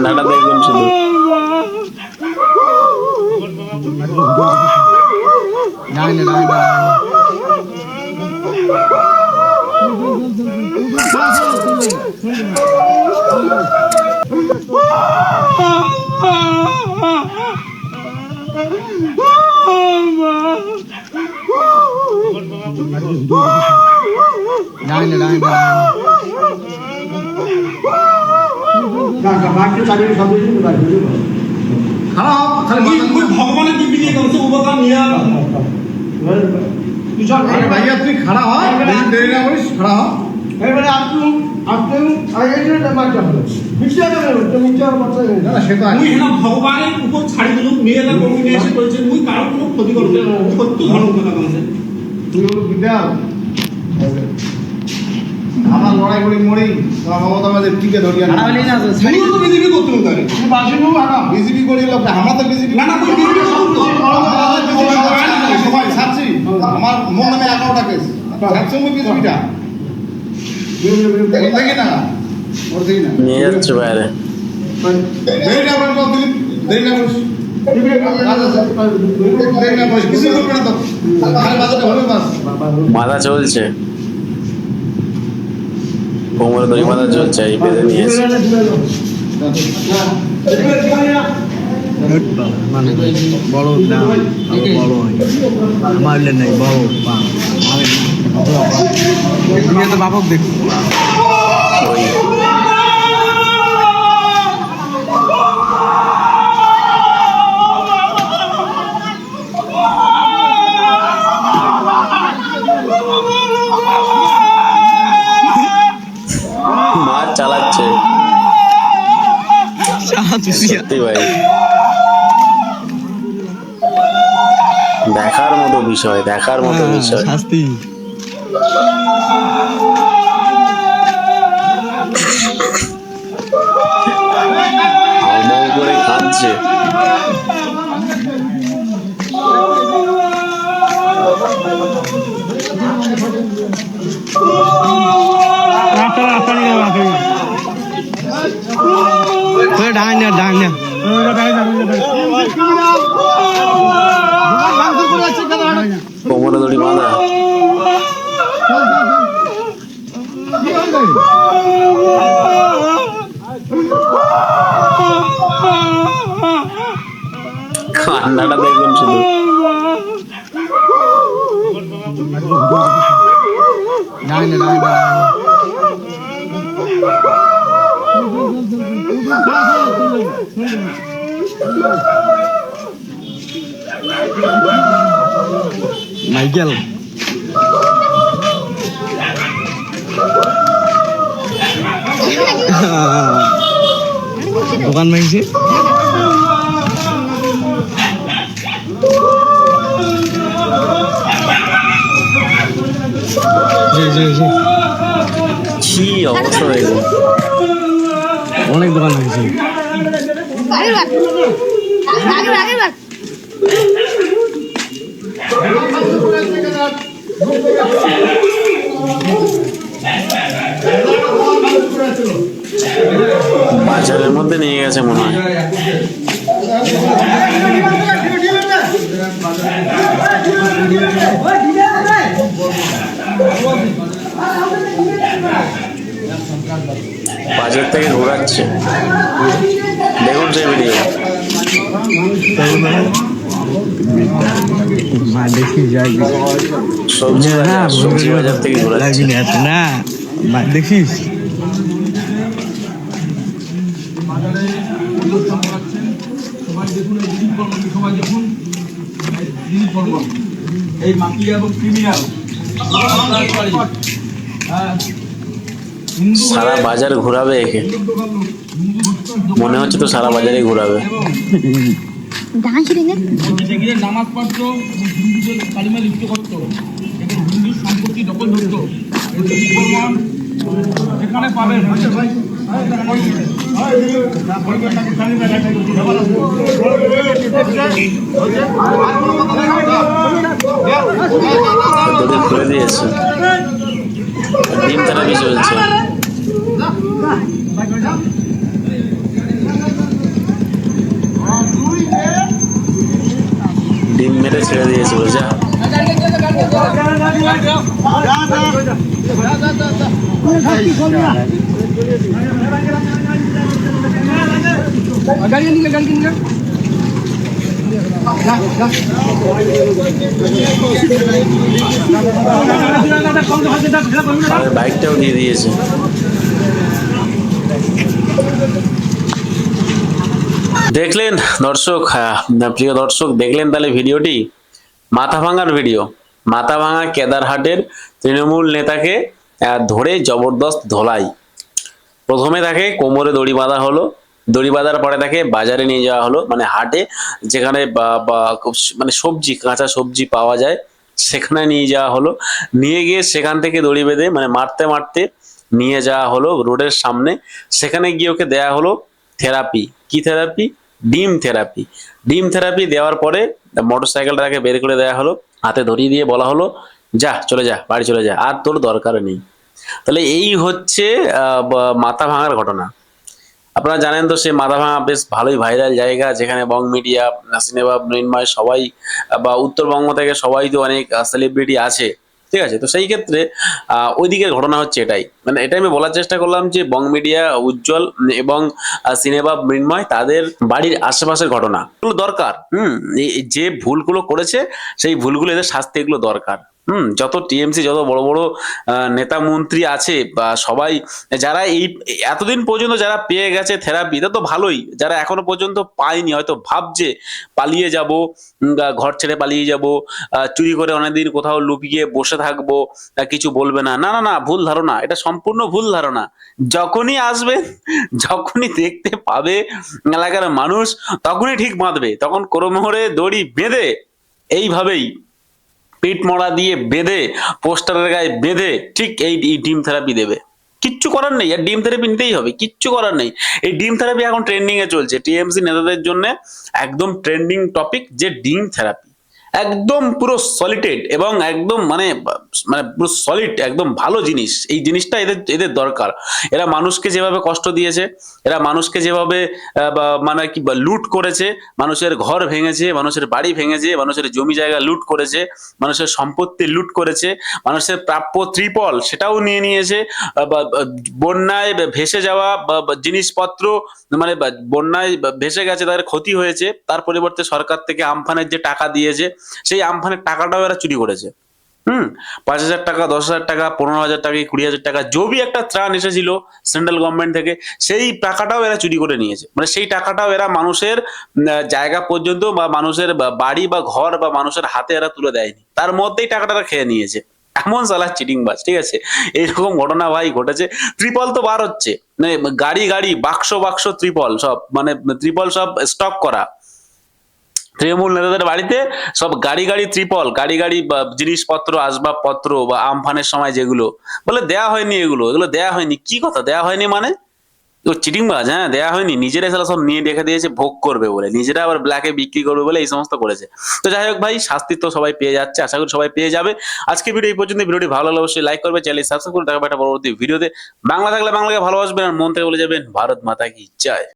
কান্নাটা দেখুন শুধু। ভগবানের দিব্যি নিয়ে কমছে উপকার নিয়ে ভাইয়া তুই খাড়া হয় দেরি না করিস খাড়া হ এবারে আপনি ভগবানের উপর ছাড়ি দিল মেয়েরা কমিয়ে এসে বলছে মুই কারো কোনো ক্ষতি করবে সত্য ধর্ম কথা কমছে আমার লড়াই করে মরি মমতা আমাদের টিকে ধরিয়া না তো বিজেপি করতে পারে বিজেপি করি আমরা তো বিজেপি না সবাই ছাড়ছি আমার মন নামে 11টা কেস ছাড়ছি আমি বিজেপিটা দেখি না ওর দেখি না নিয়ে যাচ্ছে বাইরে দেরি না করে দেরি না করিস দেরি না করিস কিছু করবে না তো বাজারটা হবে বাস মাথা চলছে, কোমরে দড়ি মাথা চলছে, এই বেঁধে নিয়েছে। বড় বড় মারলে নাই বড় তো বাপক দেখ মাছ চালাচ্ছে সত্যি ভাই, দেখার মতো বিষয়, দেখার মতো বিষয়। শাস্তি হাউমাউ করে কাঁদছে। কোমরে দড়ি বাঁধা, কান্নাটা দেখুন শুধু। মাইকেল দোকান ভাঙছে কি অবস্থা দেখুন, অনেক দোকান ভাঙছে। বাজারের মধ্যে নিয়ে গেছে মনে হয়। বাজার থেকে ঘোরাচ্ছে, দেখুন সেই ভিডিও। সবজি বাজার থেকে ঘোরাচ্ছে না, দেখিস এই মাফিয়া এবং ক্রিমিনাল সারা বাজার ঘোরাবে একে, মনে হচ্ছে তো সারা বাজারে ঘোরাবে। নামাজ পড়তো, হিন্দুদের কালিমা লিপ্ত করতো, হিন্দু সম্পত্তি দখল ধরতো, এখানে পাবেন খুলে দিয়েছে, ডিম থেরাপি চলছে। ডিম মেরে ছেড়ে দিয়েছে বলে যা। আর বাইকটাও দিয়ে দিয়েছে। দেখলেন দর্শক, প্রিয় দর্শক, দেখলেন তাহলে ভিডিওটি, মাথা ভাঙার ভিডিও। মাথা ভাঙা কেদারহাটের তৃণমূল নেতাকে ধরে জবরদস্ত ধোলাই। প্রথমে তাকে কোমরে দড়ি বাঁধা হলো, দড়ি বাঁধার পরে তাকে বাজারে নিয়ে যাওয়া হলো, মানে হাটে, যেখানে মানে সবজি, কাঁচা সবজি পাওয়া যায়, সেখানে নিয়ে যাওয়া হলো। নিয়ে গিয়ে সেখান থেকে দড়ি বেঁধে মানে মারতে মারতে নিয়ে যাওয়া হলো রোডের সামনে। সেখানে গিয়ে ওকে দেয়া হলো থেরাপি। কি থেরাপি? ডিম থেরাপি। ডিম থেরাপি দেওয়ার পরে মোটরসাইকেলটাকে বের করে দেওয়া হলো, হাতে ধরিয়ে দিয়ে বলা হলো, যা চলে যা, বাড়ি চলে যা, আর তোর দরকার নেই। তাহলে এই হচ্ছে মাথা ভাঙার ঘটনা। আপনারা জানেন তো, সে মাথা ভাঙা বেশ ভালোই ভাইরাল জায়গা, যেখানে বং মিডিয়া, সিনেমা, মৃন্ময় সবাই, বা উত্তরবঙ্গ থেকে সবাই তো অনেক সেলিব্রিটি আছে, ঠিক আছে। তো সেই ক্ষেত্রে ওই দিকের ঘটনা হচ্ছে এটাই, মানে এটাই আমি বলার চেষ্টা করলাম যে বং মিডিয়া, উজ্জ্বল এবং সিনেমা, মৃন্ময়, তাদের বাড়ির আশেপাশের ঘটনা এগুলো দরকার। যে ভুলগুলো করেছে সেই ভুলগুলো, এদের শাস্তি এগুলো দরকার। যত টিএমসি, যত বড় বড় নেতা মন্ত্রী আছে, বা সবাই যারা এই এতদিন পর্যন্ত যারা পেয়ে গেছে থেরাপি, তা তো ভালোই। যারা এখনো পর্যন্ত পায়নি, হয়তো ভাবছে পালিয়ে যাব, ঘর ছেড়ে পালিয়ে যাব, চুরি করে অনেকদিন কোথাও লুকিয়ে বসে থাকবো, কিছু বলবে না, না না না, ভুল ধারণা, এটা সম্পূর্ণ ভুল ধারণা। যখনই আসবে, যখনই দেখতে পাবে এলাকার মানুষ, তখনই ঠিক বাঁধবে, তখন কোরমোহরে দড়ি বেঁধে এইভাবেই পিঠ মরা দিয়ে বেঁধে, পোস্টারের গায়ে বেঁধে ঠিক এই ডিম থেরাপি দেবে। কিচ্ছু করার নেই, আর ডিম থেরাপি নিতেই হবে, কিচ্ছু করার নেই। এই ডিম থেরাপি এখন ট্রেন্ডিং এ চলছে, টিএমসি নেতাদের জন্য একদম ট্রেন্ডিং টপিক, যে ডিম থেরাপি একদম পুরো সলিটেড এবং একদম মানে মানে পুরো সলিড, একদম ভালো জিনিস। এই জিনিসটা এদের এদের দরকার। এরা মানুষকে যেভাবে কষ্ট দিয়েছে, এরা মানুষকে যেভাবে মানে কি লুট করেছে, মানুষের ঘর ভেঙেছে, মানুষের বাড়ি ভেঙেছে, মানুষের জমি জায়গা লুট করেছে, মানুষের সম্পত্তি লুট করেছে, মানুষের প্রাপ্য ত্রিপল সেটাও নিয়ে নিয়েছে, বন্যায় ভেসে যাওয়া জিনিসপত্র, মানে বন্যায় ভেসে গেছে, তাদের ক্ষতি হয়েছে, তার পরিবর্তে সরকার থেকে আমফানের যে টাকা দিয়েছে, সেই আমফানের টাকাটাও এরা চুরি করেছে। 5,000 টাকা, 10,000 টাকা, 15,000 টাকা, 20,000 টাকা, জবি একটা ত্রাণ এসেছিল সেন্ট্রাল গভর্নমেন্ট থেকে, সেই টাকাটাও এরা চুরি করে নিয়েছে। মানে সেই টাকাটাও এরা মানুষের জায়গা পর্যন্ত, বা মানুষের বাড়ি বা ঘর বা মানুষের হাতে এরা তুলে দেয়নি, তার মধ্যেই টাকাটা খেয়ে নিয়েছে। এমন সালা চিটিংবাজ, ঠিক আছে। এইরকম ঘটনা ভাই ঘটেছে। ত্রিপল তো বার হচ্ছে, মানে গাড়ি গাড়ি, বাক্স বাক্স ত্রিপল, সব মানে ত্রিপল সব স্টক করা। তৃণমূল নেতাদের বাড়িতে সব গাড়ি গাড়ি ত্রিপল, গাড়ি গাড়ি জিনিসপত্র, আসবাবপত্র, বা আমফানের সময় যেগুলো বলে দেয়া হয়নি, এগুলো দেয়া হয়নি। কি কথা দেয়া হয়নি মানে? চিটিংবাজ, হ্যাঁ, দেয়া হয়নি। নিজেরাই সালা সব নিয়ে রেখে দিয়েছে ভোগ করবে বলে, নিজেরা আবার ব্ল্যাকে বিক্রি করবে বলে এই সমস্ত করেছে। তো যাই হোক ভাই, শাস্তি তো সবাই পেয়ে যাচ্ছে, আশা করি সবাই পেয়ে যাবে। আজকে ভিডিও এই পর্যন্ত। ভিডিওটি ভালো লাগলে অবশ্যই লাইক করবে, চ্যানেল সাবস্ক্রাইব করে দেখাবে একটা পরবর্তী ভিডিওতে। বাংলা থাকলে বাংলাকে ভালোবাসবেন, আর মন থেকে বলে যাবেন ভারত মাতা কি জয়।